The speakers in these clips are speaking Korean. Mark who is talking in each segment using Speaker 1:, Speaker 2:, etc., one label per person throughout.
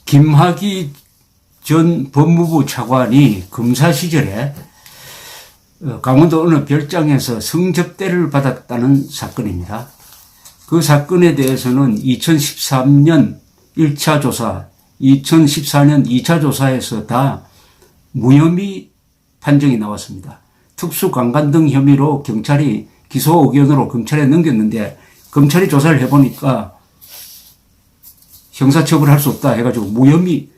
Speaker 1: 김학의 전 법무부 차관이 검사 시절에 강원도 어느 별장에서 성접대를 받았다는 사건입니다. 그 사건에 대해서는 2013년 1차 조사, 2014년 2차 조사에서 다 무혐의 판정이 나왔습니다. 특수강간 등 혐의로 경찰이 기소 의견으로 검찰에 넘겼는데 검찰이 조사를 해보니까 형사처벌할 수 없다 해가지고 무혐의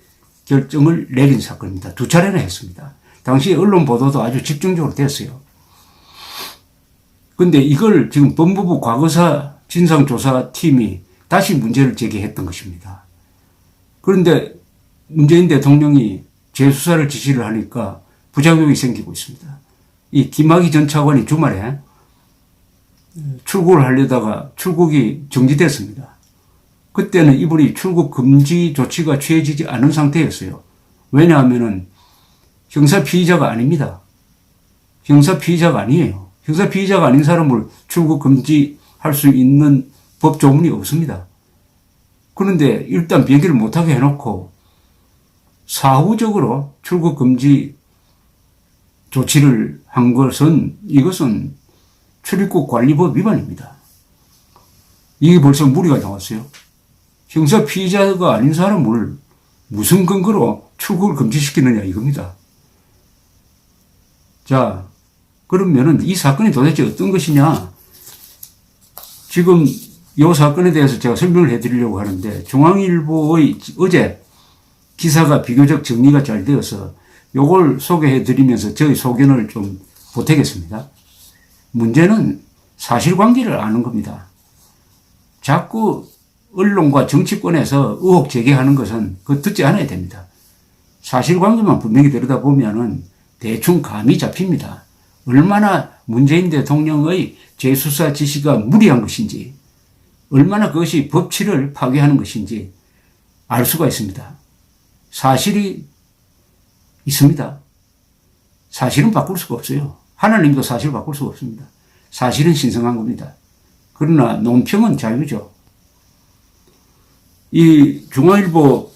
Speaker 1: 결정을 내린 사건입니다. 두 차례나 했습니다. 당시 언론 보도도 아주 집중적으로 됐어요. 근데 이걸 지금 법무부 과거사 진상조사팀이 다시 문제를 제기했던 것입니다. 그런데 문재인 대통령이 재수사를 지시를 하니까 부작용이 생기고 있습니다. 이 김학의 전 차관이 주말에 출국을 하려다가 출국이 정지됐습니다. 그때는 이분이 출국 금지 조치가 취해지지 않은 상태였어요. 왜냐하면은 형사 피의자가 아닙니다. 형사 피의자가 아니에요. 형사 피의자가 아닌 사람을 출국 금지할 수 있는 법 조문이 없습니다. 그런데 일단 비행기를 못하게 해놓고 사후적으로 출국 금지 조치를 한 것은 이것은 출입국 관리법 위반입니다. 이게 벌써 무리가 나왔어요. 형사 피의자가 아닌 사람을 무슨 근거로 출국을 금지시키느냐 이겁니다. 자, 그러면은 이 사건이 도대체 어떤 것이냐? 지금 이 사건에 대해서 제가 설명을 해드리려고 하는데 중앙일보의 어제 기사가 비교적 정리가 잘 되어서 요걸 소개해드리면서 저희 소견을 좀 보태겠습니다. 문제는 사실관계를 아는 겁니다. 자꾸 언론과 정치권에서 의혹 제기하는 것은 그거 듣지 않아야 됩니다. 사실관계만 분명히 들여다보면은 대충 감이 잡힙니다. 얼마나 문재인 대통령의 재수사 지시가 무리한 것인지, 얼마나 그것이 법치를 파괴하는 것인지 알 수가 있습니다. 사실이 있습니다. 사실은 바꿀 수가 없어요. 하나님도 사실을 바꿀 수가 없습니다. 사실은 신성한 겁니다. 그러나 논평은 자유죠. 이 중앙일보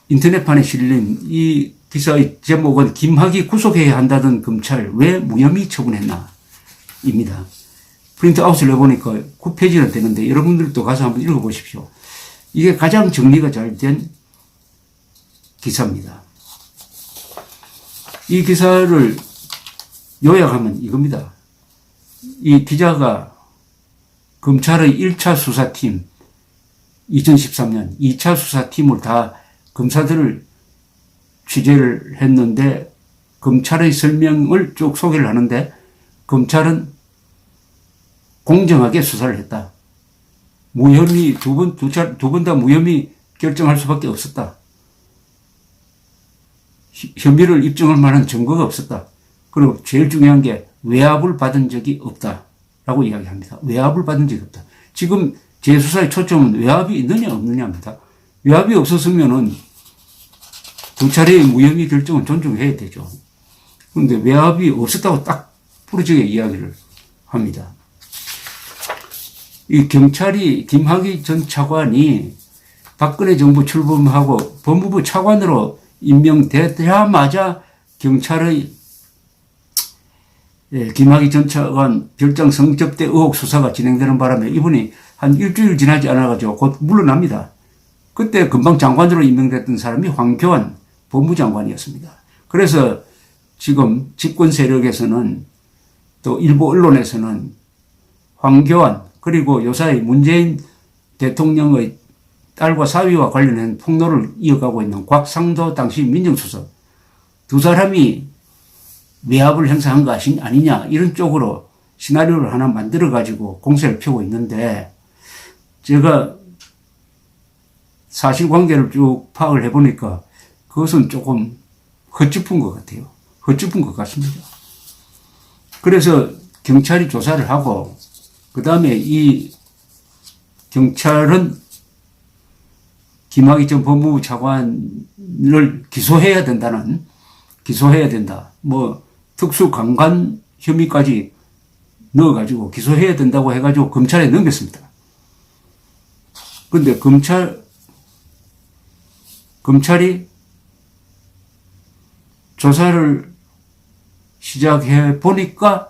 Speaker 1: 인터넷판에 실린 이 기사의 제목은 김학의 구속해야 한다던 검찰 왜 무혐의 처분했나 입니다. 프린트아웃을 해보니까 9페이지나 되는데 여러분들도 가서 한번 읽어보십시오. 이게 가장 정리가 잘 된 기사입니다. 이 기사를 요약하면 이겁니다. 이 기자가 검찰의 1차 수사팀 2013년 2차 수사팀을 다 검사들을 취재를 했는데 검찰의 설명을 쭉 소개를 하는데 검찰은 공정하게 수사를 했다. 무혐의 두 번 다 무혐의 결정할 수밖에 없었다. 혐의를 입증할 만한 증거가 없었다. 그리고 제일 중요한 게 외압을 받은 적이 없다라고 이야기합니다. 외압을 받은 적이 없다. 지금 재수사의 초점은 외압이 있느냐 없느냐입니다. 외압이 없었으면은 두 차례의 무혐의 결정은 존중해야 되죠. 그런데 외압이 없었다고 딱 부러지게 이야기를 합니다. 이 경찰이 김학의 전 차관이 박근혜 정부 출범하고 법무부 차관으로 임명되자마자 경찰의 김학의 전 차관 별장 성접대 의혹 수사가 진행되는 바람에 이분이 한 일주일 지나지 않아가지고 곧 물러납니다. 그때 금방 장관으로 임명됐던 사람이 황교안 법무장관이었습니다. 그래서 지금 집권 세력에서는 또 일부 언론에서는 황교안 그리고 요사이 문재인 대통령의 딸과 사위와 관련된 폭로를 이어가고 있는 곽상도 당시 민정수석 두 사람이 외압을 행사한 것이 아니냐 이런 쪽으로 시나리오를 하나 만들어 가지고 공세를 펴고 있는데 제가 사실관계를 쭉 파악을 해보니까 그것은 조금 헛짚은 것 같아요. 헛짚은 것 같습니다. 그래서 경찰이 조사를 하고 그 다음에 이 경찰은 김학의 전 법무부 차관을 기소해야 된다. 뭐 특수강간 혐의까지 넣어가지고 기소해야 된다고 해가지고 검찰에 넘겼습니다. 그런데 검찰 검찰이 조사를 시작해 보니까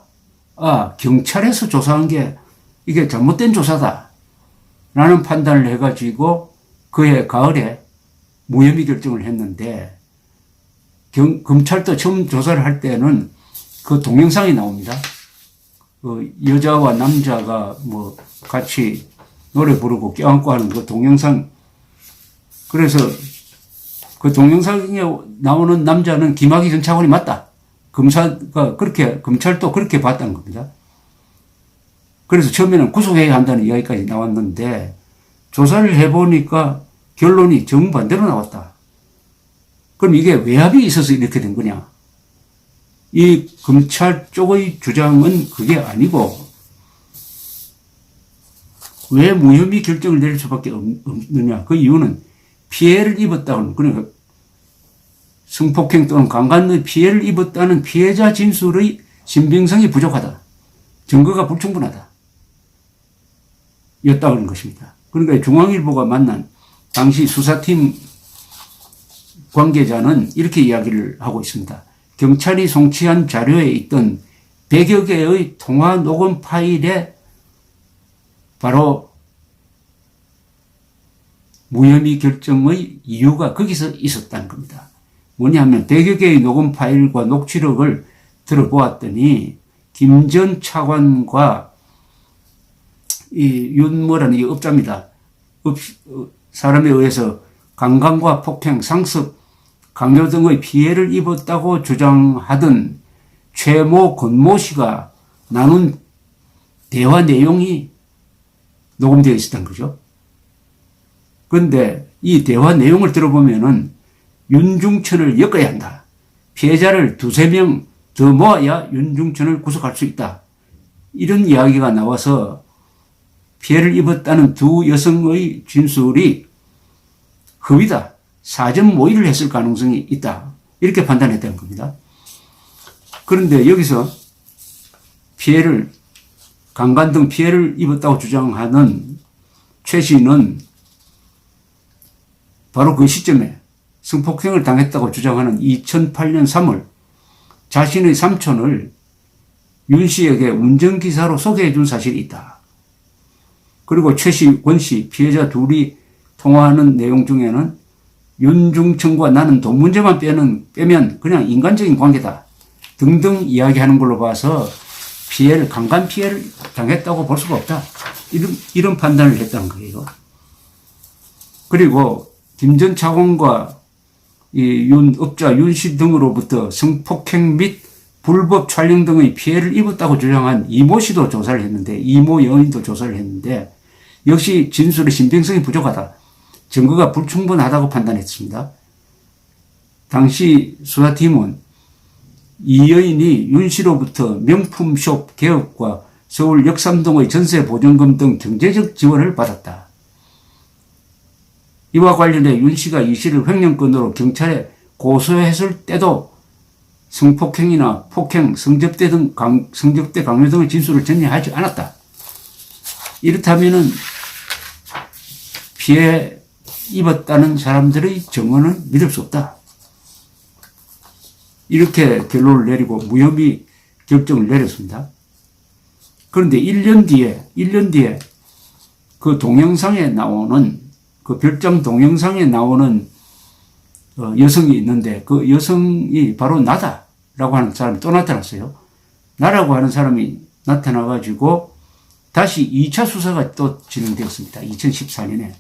Speaker 1: 경찰에서 조사한 게 이게 잘못된 조사다 라는 판단을 해가지고 그해 가을에 무혐의 결정을 했는데 검찰도 처음 조사를 할 때는 그 동영상이 나옵니다. 그 여자와 남자가 뭐 같이 노래 부르고 껴안고 하는 그 동영상. 그래서 그 동영상에 나오는 남자는 김학의 전 차관이 맞다. 검찰도 그렇게 봤다는 겁니다. 그래서 처음에는 구속해야 한다는 이야기까지 나왔는데 조사를 해보니까 결론이 정반대로 나왔다. 그럼 이게 외압이 있어서 이렇게 된 거냐? 이 검찰 쪽의 주장은 그게 아니고 왜 무혐의 결정을 내릴 수밖에 없느냐? 그 이유는 피해를 입었다는, 그러니까 성폭행 또는 강간의 피해를 입었다는 피해자 진술의 신빙성이 부족하다. 증거가 불충분하다. 였다는 것입니다. 그러니까 중앙일보가 만난 당시 수사팀 관계자는 이렇게 이야기를 하고 있습니다. 경찰이 송치한 자료에 있던 100여 개의 통화 녹음 파일에 바로 무혐의 결정의 이유가 거기서 있었다는 겁니다. 뭐냐면 100여 개의 녹음 파일과 녹취록을 들어보았더니 김 전 차관과 이 윤모라는 이 업자입니다. 사람에 의해서 강간과 폭행, 상습, 강요 등의 피해를 입었다고 주장하던 최모, 권모 씨가 나눈 대화 내용이 녹음되어 있었던 거죠. 그런데 이 대화 내용을 들어보면은 윤중천을 엮어야 한다. 피해자를 두세 명 더 모아야 윤중천을 구속할 수 있다. 이런 이야기가 나와서 피해를 입었다는 두 여성의 진술이 허위다. 사전 모의를 했을 가능성이 있다. 이렇게 판단했다는 겁니다. 그런데 여기서 강간 등 피해를 입었다고 주장하는 최 씨는 바로 그 시점에 성폭행을 당했다고 주장하는 2008년 3월 자신의 삼촌을 윤 씨에게 운전기사로 소개해 준 사실이 있다. 그리고 최 씨, 권 씨, 피해자 둘이 통화하는 내용 중에는 윤중천과 나는 돈 문제만 빼면 그냥 인간적인 관계다 등등 이야기하는 걸로 봐서 강간 피해를 당했다고 볼 수가 없다. 이런 판단을 했다는 거예요. 그리고 김 전 차관과 이 업자 윤 씨 등으로부터 성폭행 및 불법 촬영 등의 피해를 입었다고 주장한 이모 씨도 조사를 했는데, 이모 여인도 조사를 했는데 역시 진술의 신빙성이 부족하다. 증거가 불충분하다고 판단했습니다. 당시 수사팀은 이 여인이 윤 씨로부터 명품숍 개업과 서울 역삼동의 전세 보증금 등 경제적 지원을 받았다. 이와 관련해 윤 씨가 이 씨를 횡령건으로 경찰에 고소했을 때도 성폭행이나 폭행, 성접대 강요 등의 진술을 전혀 하지 않았다. 이렇다면은 피해 입었다는 사람들의 증언은 믿을 수 없다. 이렇게 결론을 내리고 무혐의 결정을 내렸습니다. 그런데 1년 뒤에 그 동영상에 나오는 그 별장 동영상에 나오는 여성이 있는데 그 여성이 바로 나다라고 하는 사람이 또 나타났어요. 나라고 하는 사람이 나타나가지고 다시 2차 수사가 또 진행되었습니다. 2014년에.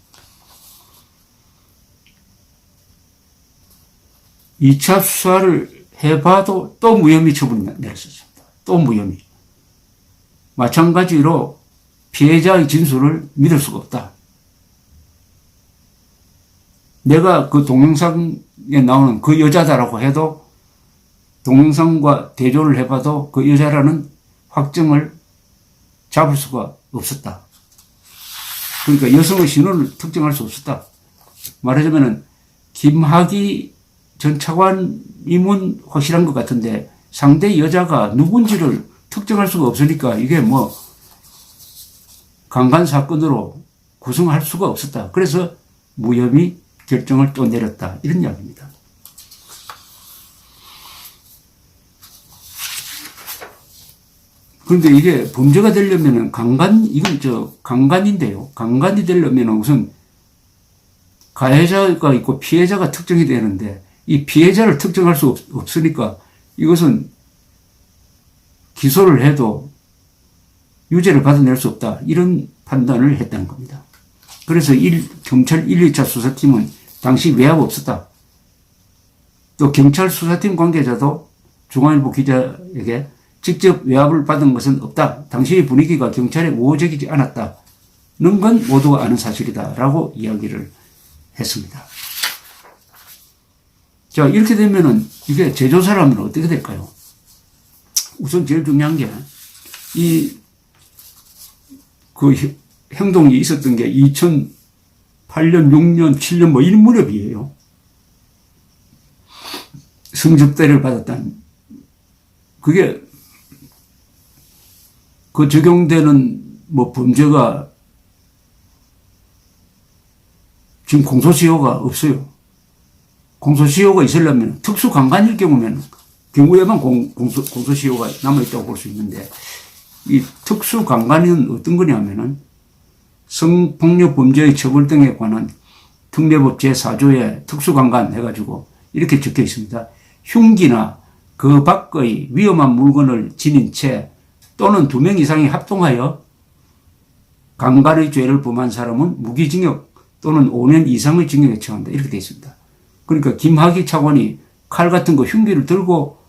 Speaker 1: 2차 수사를 해봐도 또 무혐의 처분이 내렸습니다. 또 무혐의. 마찬가지로 피해자의 진술을 믿을 수가 없다. 내가 그 동영상에 나오는 그 여자다라고 해도 동영상과 대조를 해봐도 그 여자라는 확정을 잡을 수가 없었다. 그러니까 여성의 신원을 특정할 수 없었다. 말하자면 김학의 전 차관임은 확실한 것 같은데 상대 여자가 누군지를 특정할 수가 없으니까 이게 뭐 강간 사건으로 구성할 수가 없었다. 그래서 무혐의 결정을 또 내렸다. 이런 이야기입니다. 그런데 이게 범죄가 되려면은 이건 강간인데요. 강간이 되려면은 우선 가해자가 있고 피해자가 특정이 되는데 이 피해자를 특정할 수 없으니까 이것은 기소를 해도 유죄를 받아낼 수 없다. 이런 판단을 했다는 겁니다. 그래서 경찰 1, 2차 수사팀은 당시 외압 없었다. 또 경찰 수사팀 관계자도 중앙일보 기자에게 직접 외압을 받은 것은 없다. 당시의 분위기가 경찰에 우호적이지 않았다는 건 모두가 아는 사실이다라고 이야기를 했습니다. 자, 이렇게 되면은 이게 재조사를 하면 어떻게 될까요? 우선 제일 중요한 게 그 행동이 있었던 게 2008년, 6년, 7년 뭐 이런 무렵이에요. 성접대를 받았다는 그게 그 적용되는 뭐 범죄가 지금 공소시효가 없어요. 공소시효가 있으려면 특수강간일 경우에만 공소시효가 남아있다고 볼 수 있는데 이 특수강간은 어떤 거냐면은 성폭력 범죄의 처벌 등에 관한 특례법 제4조에 특수강간 해가지고 이렇게 적혀 있습니다. 흉기나 그 밖의 위험한 물건을 지닌 채 또는 2명 이상이 합동하여 강간의 죄를 범한 사람은 무기징역 또는 5년 이상의 징역에 처한다. 이렇게 되어 있습니다. 그러니까 김학의 차관이 칼 같은 거 흉기를 들고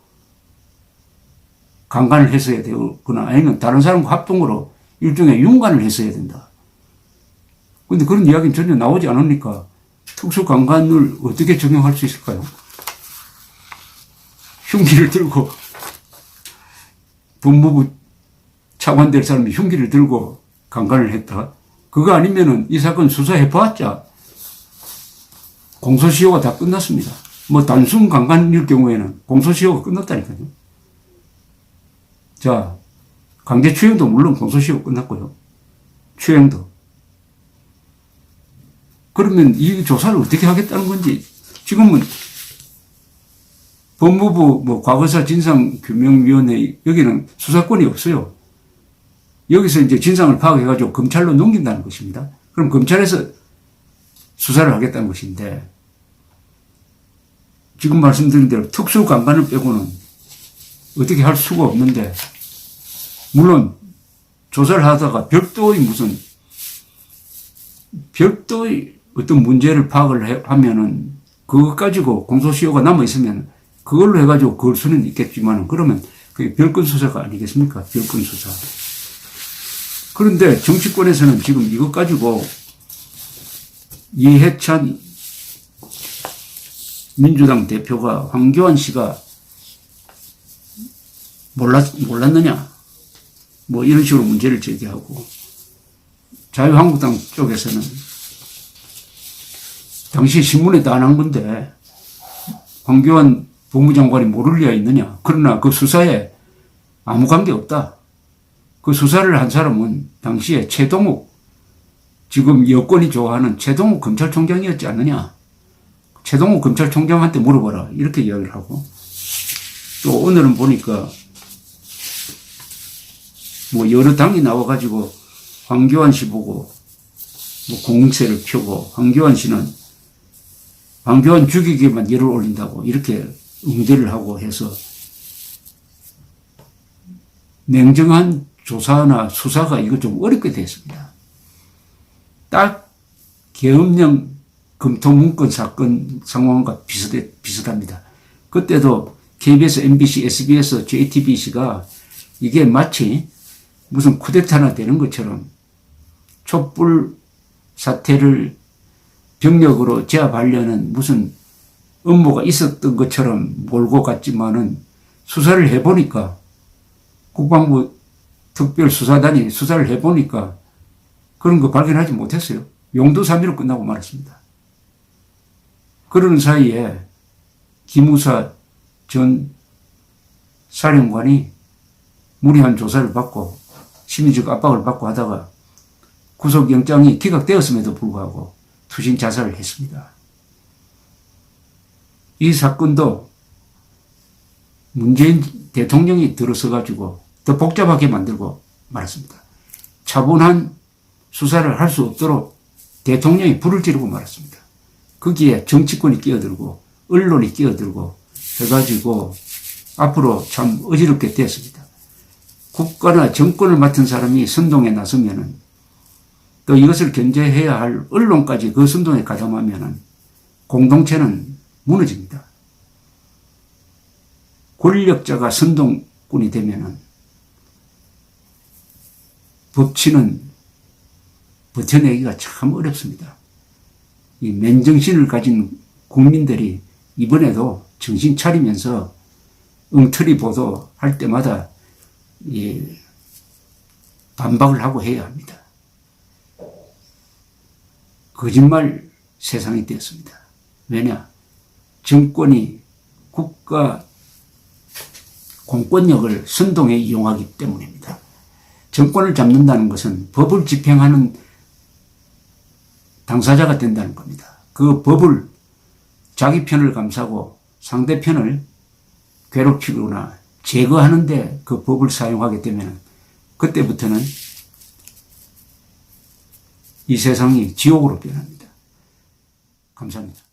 Speaker 1: 강간을 했어야 되거나 아니면 다른 사람과 합동으로 일종의 윤관을 했어야 된다. 그런데 그런 이야기는 전혀 나오지 않으니까 특수강간을 어떻게 적용할 수 있을까요? 흉기를 들고 법무부 차관 될 사람이 흉기를 들고 강간을 했다. 그거 아니면은 이 사건 수사해봤자 공소시효가 다 끝났습니다. 뭐 단순 강간일 경우에는 공소시효가 끝났다니까요. 자, 강제추행도 물론 공소시효 끝났고요. 추행도. 그러면 이 조사를 어떻게 하겠다는 건지 지금은 법무부 뭐 과거사 진상규명위원회 여기는 수사권이 없어요. 여기서 이제 진상을 파악해가지고 검찰로 넘긴다는 것입니다. 그럼 검찰에서 수사를 하겠다는 것인데 지금 말씀드린 대로 특수강간을 빼고는 어떻게 할 수가 없는데 물론 조사를 하다가 별도의 어떤 문제를 파악을 하면은 그것 가지고 공소시효가 남아있으면 그걸로 해가지고 그걸 수는 있겠지만 그러면 그게 별건 수사가 아니겠습니까? 별건 수사. 그런데 정치권에서는 지금 이것 가지고 이해찬 민주당 대표가 황교안 씨가 몰랐느냐 뭐 이런 식으로 문제를 제기하고 자유한국당 쪽에서는 당시 신문에 다 난 건데 황교안 법무장관이 모를 리가 있느냐. 그러나 그 수사에 아무 관계 없다. 그 수사를 한 사람은 당시에 최동욱 지금 여권이 좋아하는 최동욱 검찰총장이었지 않느냐. 최동욱 검찰총장한테 물어봐라. 이렇게 이야기를 하고 또 오늘은 보니까 뭐 여러 당이 나와가지고 황교안 씨 보고 뭐 공세를 펴고 황교안 씨는 황교안 죽이기에만 열을 올린다고 이렇게 응대를 하고 해서 냉정한 조사나 수사가 이거 좀 어렵게 됐습니다. 딱 계엄령 검토문건 사건 상황과 비슷합니다. 그때도 KBS, MBC, SBS, JTBC가 이게 마치 무슨 쿠데타나 되는 것처럼 촛불 사태를 병력으로 제압하려는 무슨 음모가 있었던 것처럼 몰고 갔지만은 수사를 해보니까 국방부 특별수사단이 수사를 해보니까 그런 거 발견하지 못했어요. 용두사미로 끝나고 말았습니다. 그러는 사이에 김우사 전 사령관이 무리한 조사를 받고 심리적 압박을 받고 하다가 구속영장이 기각되었음에도 불구하고 투신 자살을 했습니다. 이 사건도 문재인 대통령이 들어서 가지고 더 복잡하게 만들고 말았습니다. 차분한 수사를 할 수 없도록 대통령이 불을 지르고 말았습니다. 거기에 정치권이 끼어들고 언론이 끼어들고 해가지고 앞으로 참 어지럽게 됐습니다. 국가나 정권을 맡은 사람이 선동에 나서면은 또 이것을 견제해야 할 언론까지 그 선동에 가담하면은 공동체는 무너집니다. 권력자가 선동꾼이 되면은 법치는 버텨내기가 참 어렵습니다. 이 맨정신을 가진 국민들이 이번에도 정신 차리면서 엉터리 보도할 때마다 반박을 하고 해야 합니다. 거짓말 세상이 되었습니다. 왜냐? 정권이 국가 공권력을 선동에 이용하기 때문입니다. 정권을 잡는다는 것은 법을 집행하는 당사자가 된다는 겁니다. 그 법을 자기 편을 감싸고 상대편을 괴롭히거나 제거하는데 그 법을 사용하게 되면 그때부터는 이 세상이 지옥으로 변합니다. 감사합니다.